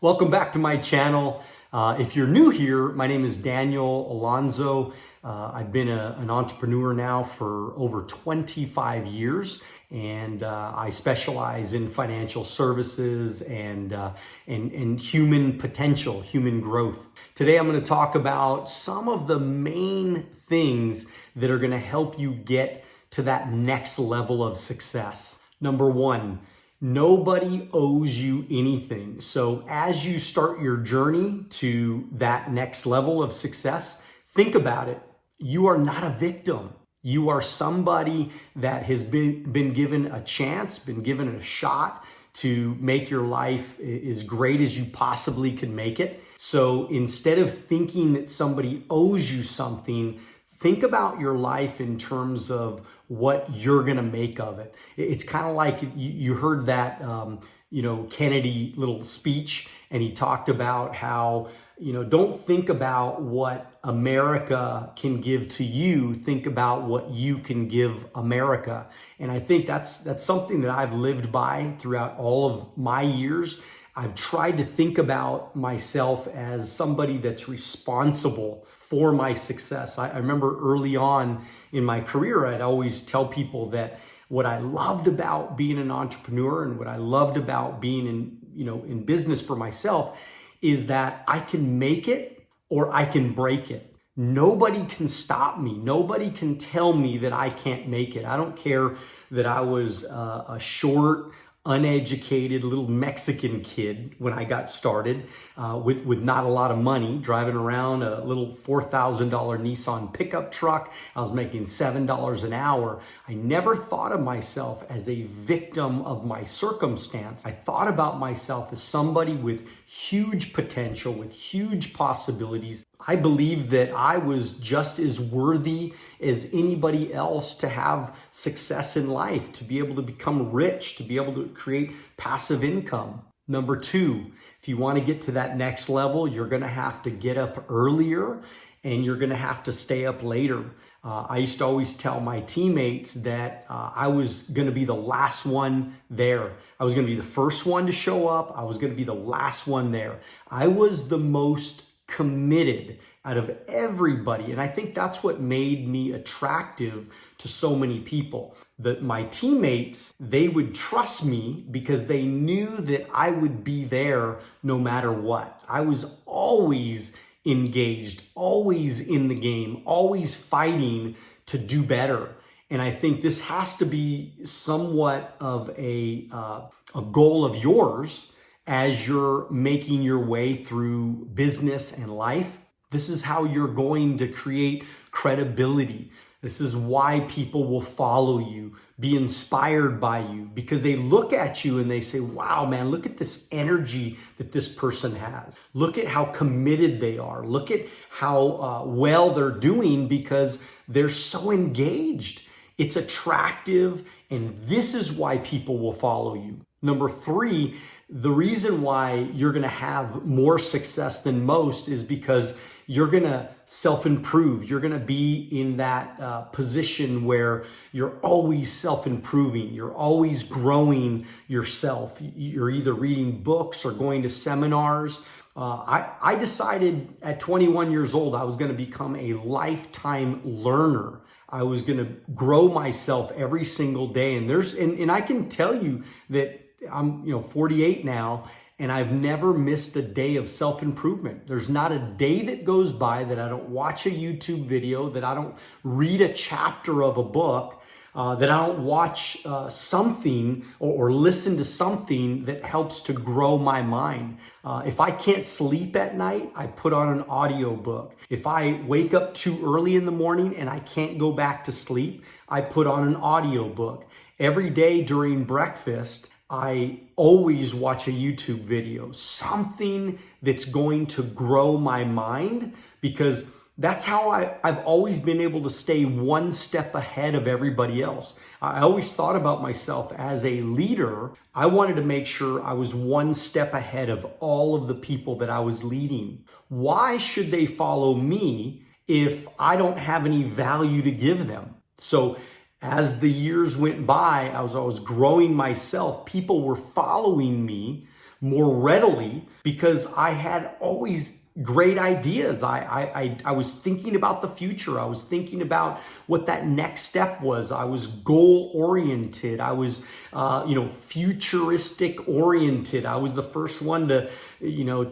Welcome back to my channel. If you're new here, my name is Daniel Alonzo. I've been an entrepreneur now for over 25 years, and I specialize in financial services and human potential, human growth. Today I'm going to talk about some of the main things that are going to help you get to that next level of success. Number one, nobody owes you anything. So as you start your journey to that next level of success, think about it. You are not a victim. You are somebody that has been given a chance, been given a shot to make your life as great as you possibly could make it. So instead of thinking that somebody owes you something, think about your life in terms of what you're going to make of it. It's kind of like you heard that, Kennedy little speech, and he talked about how, don't think about what America can give to you. Think about what you can give America. And I think that's something that I've lived by throughout all of my years. I've tried to think about myself as somebody that's responsible for my success. I remember early on in my career, I'd always tell people that what I loved about being an entrepreneur and what I loved about being in business for myself is that I can make it or I can break it. Nobody can stop me. Nobody can tell me that I can't make it. I don't care that I was a short, uneducated little Mexican kid when I got started with not a lot of money, driving around a little $4,000 Nissan pickup truck. I was making $7 an hour. I never thought of myself as a victim of my circumstance. I thought about myself as somebody with huge potential, with huge possibilities. I believed that I was just as worthy as anybody else to have success in life, to be able to become rich, to be able to create passive income. Number two, if you want to get to that next level, you're going to have to get up earlier and you're going to have to stay up later. I used to always tell my teammates that I was going to be the last one there. I was going to be the first one to show up. I was going to be the last one there. I was the most committed out of everybody. And I think that's what made me attractive to so many people. That my teammates, they would trust me because they knew that I would be there no matter what. I was always engaged, always in the game, always fighting to do better. And I think this has to be somewhat of a goal of yours as you're making your way through business and life. This is how you're going to create credibility. This is why people will follow you, be inspired by you, because they look at you and they say, wow, man, look at this energy that this person has. Look at how committed they are. Look at how well they're doing because they're so engaged. It's attractive, and this is why people will follow you. Number three, the reason why you're going to have more success than most is because you're going to self-improve. You're going to be in that position where you're always self-improving. You're always growing yourself. You're either reading books or going to seminars. I decided at 21 years old, I was going to become a lifetime learner. I was going to grow myself every single day. And I can tell you that I'm 48 now, and I've never missed a day of self-improvement. There's not a day that goes by that I don't watch a YouTube video, that I don't read a chapter of a book, that I don't watch something or listen to something that helps to grow my mind. If I can't sleep at night, I put on an audiobook. If I wake up too early in the morning and I can't go back to sleep, I put on an audiobook. Every day during breakfast, I always watch a YouTube video, something that's going to grow my mind, because that's how I've always been able to stay one step ahead of everybody else. I always thought about myself as a leader. I wanted to make sure I was one step ahead of all of the people that I was leading. Why should they follow me if I don't have any value to give them? So As the years went by, I was growing myself. People were following me more readily because I had always great ideas. I was thinking about the future. I was thinking about what that next step was. I was goal oriented. I was, futuristic oriented. I was the first one to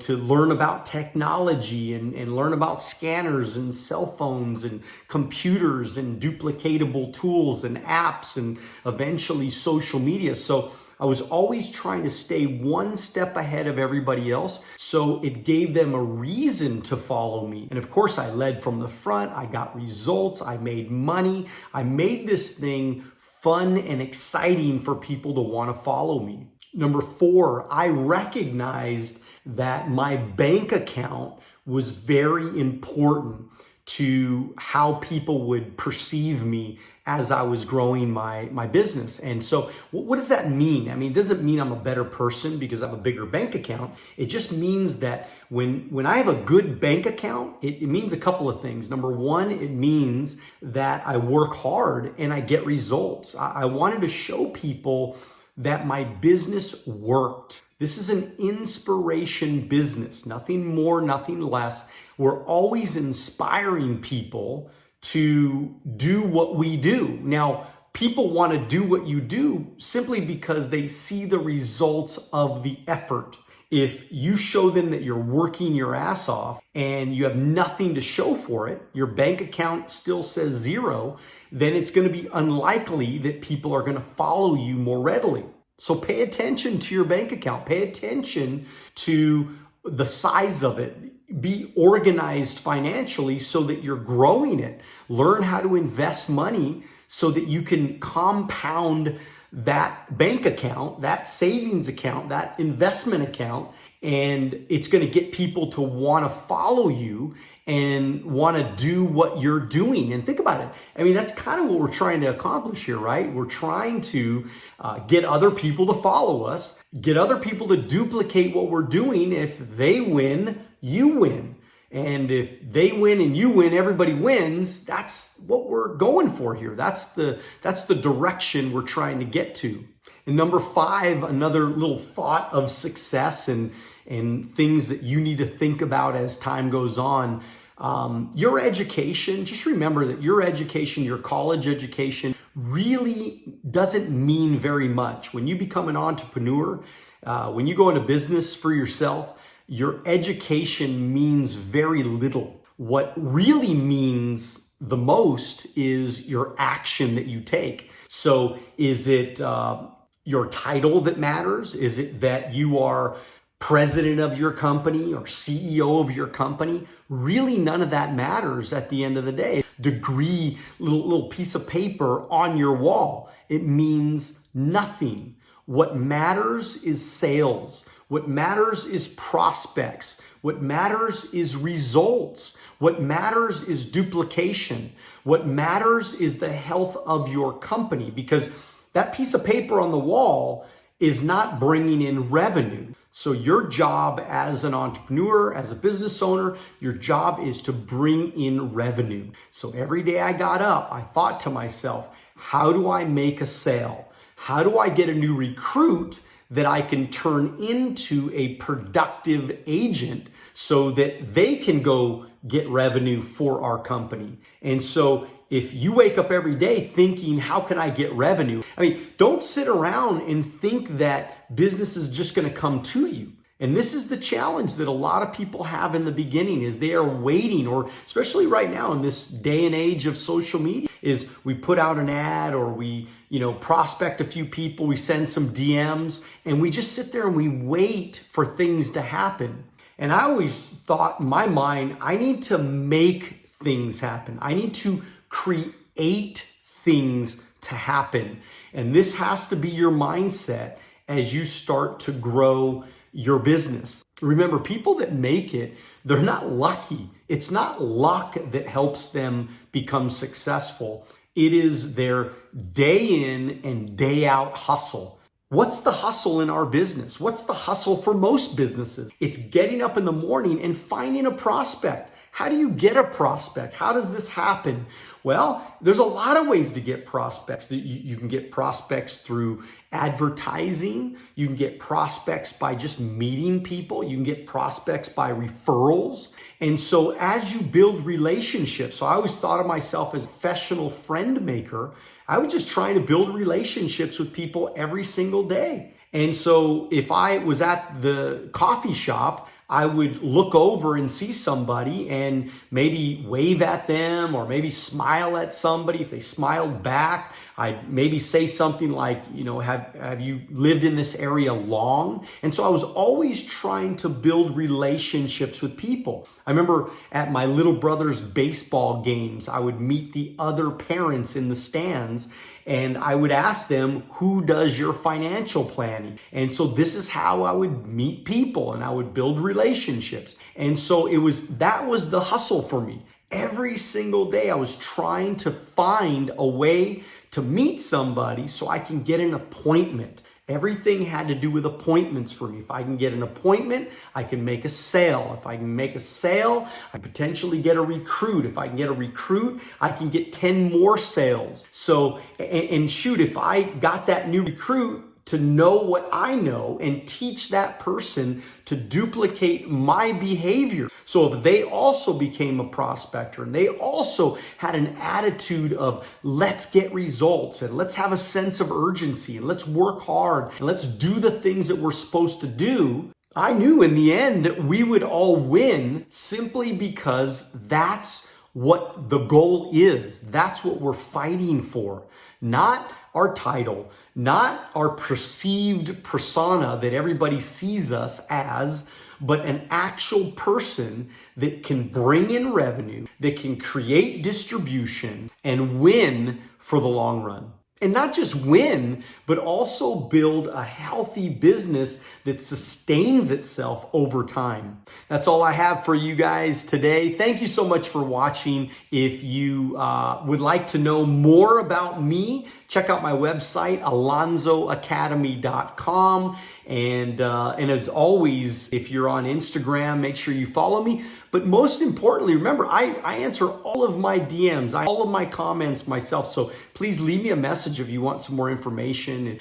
learn about technology and learn about scanners and cell phones and computers and duplicatable tools and apps and eventually social media. So I was always trying to stay one step ahead of everybody else, so it gave them a reason to follow me. And of course, I led from the front. I got results. I made money. I made this thing fun and exciting for people to want to follow me. Number 4, I recognized that my bank account was very important to how people would perceive me as I was growing my business. And so what does that mean? I mean, it doesn't mean I'm a better person because I have a bigger bank account. It just means that when I have a good bank account, it means a couple of things. Number 1, it means that I work hard and I get results. I wanted to show people that my business worked. This is an inspiration business, nothing more, nothing less. We're always inspiring people to do what we do. Now, people want to do what you do simply because they see the results of the effort. If you show them that you're working your ass off and you have nothing to show for it, your bank account still says 0, then it's going to be unlikely that people are going to follow you more readily. So pay attention to your bank account. Pay attention to the size of it. Be organized financially so that you're growing it. Learn how to invest money so that you can compound that bank account, that savings account, that investment account, and it's going to get people to want to follow you and want to do what you're doing. And think about it. I mean, that's kind of what we're trying to accomplish here, right? We're trying to get other people to follow us, get other people to duplicate what we're doing. If they win, you win. And if they win and you win, everybody wins. That's what we're going for here. That's the direction we're trying to get to. And number 5, another little thought of success and things that you need to think about as time goes on. Your education, just remember that your education, your college education really doesn't mean very much. When you become an entrepreneur, when you go into business for yourself, your education means very little. What really means the most is your action that you take. So is it your title that matters? Is it that you are president of your company or CEO of your company? Really, none of that matters at the end of the day. Degree, little piece of paper on your wall, it means nothing. What matters is sales. What matters is prospects. What matters is results. What matters is duplication. What matters is the health of your company, because that piece of paper on the wall is not bringing in revenue. So your job as an entrepreneur, as a business owner, your job is to bring in revenue. So every day I got up, I thought to myself, how do I make a sale? How do I get a new recruit that I can turn into a productive agent so that they can go get revenue for our company? And so if you wake up every day thinking, how can I get revenue? I mean, don't sit around and think that business is just going to come to you. And this is the challenge that a lot of people have in the beginning, is they are waiting, or especially right now in this day and age of social media, is we put out an ad or we, prospect a few people, we send some DMs, and we just sit there and we wait for things to happen. And I always thought in my mind, I need to make things happen. I need to create things to happen. And this has to be your mindset as you start to grow your business. Remember, people that make it, they're not lucky. It's not luck that helps them become successful. It is their day in and day out hustle. What's the hustle in our business? What's the hustle for most businesses? It's getting up in the morning and finding a prospect. How do you get a prospect? How does this happen? Well, there's a lot of ways to get prospects. You can get prospects through advertising. You can get prospects by just meeting people. You can get prospects by referrals. And so as you build relationships, so I always thought of myself as a professional friend maker. I was just trying to build relationships with people every single day. And so if I was at the coffee shop, I would look over and see somebody and maybe wave at them or maybe smile at somebody. If they smiled back, I'd maybe say something like, have you lived in this area long? And so I was always trying to build relationships with people. I remember at my little brother's baseball games, I would meet the other parents in the stands and I would ask them, who does your financial planning? And so this is how I would meet people and I would build relationships. And so that was the hustle for me. Every single day I was trying to find a way to meet somebody so I can get an appointment. Everything had to do with appointments for me. If I can get an appointment, I can make a sale. If I can make a sale, I potentially get a recruit. If I can get a recruit, I can get 10 more sales. So, and shoot, if I got that new recruit to know what I know and teach that person to duplicate my behavior. So if they also became a prospector and they also had an attitude of let's get results and let's have a sense of urgency and let's work hard and let's do the things that we're supposed to do, I knew in the end we would all win simply because that's what the goal is. That's what we're fighting for. Not our title, not our perceived persona that everybody sees us as, but an actual person that can bring in revenue, that can create distribution and win for the long run. And not just win, but also build a healthy business that sustains itself over time. That's all I have for you guys today. Thank you so much for watching. If you would like to know more about me, check out my website, alonzoacademy.com. And as always, if you're on Instagram, make sure you follow me. But most importantly, remember, I answer all of my DMs, all of my comments myself. So please leave me a message if you want some more information and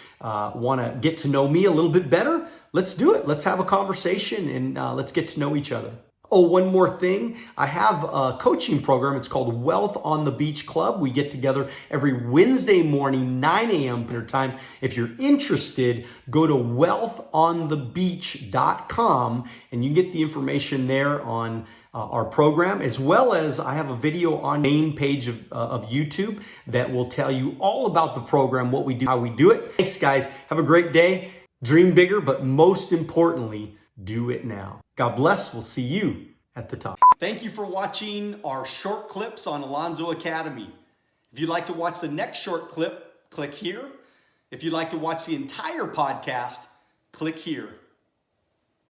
want to get to know me a little bit better. Let's do it. Let's have a conversation and let's get to know each other. Oh, one more thing. I have a coaching program. It's called Wealth on the Beach Club. We get together every Wednesday morning, 9 a.m. dinner time. If you're interested, go to wealthonthebeach.com and you can get the information there on our program, as well as I have a video on the main page of YouTube that will tell you all about the program, what we do, how we do it. Thanks, guys. Have a great day. Dream bigger, but most importantly, do it now. God bless. We'll see you at the top. Thank you for watching our short clips on Alonzo Academy. If you'd like to watch the next short clip, click here. If you'd like to watch the entire podcast, click here.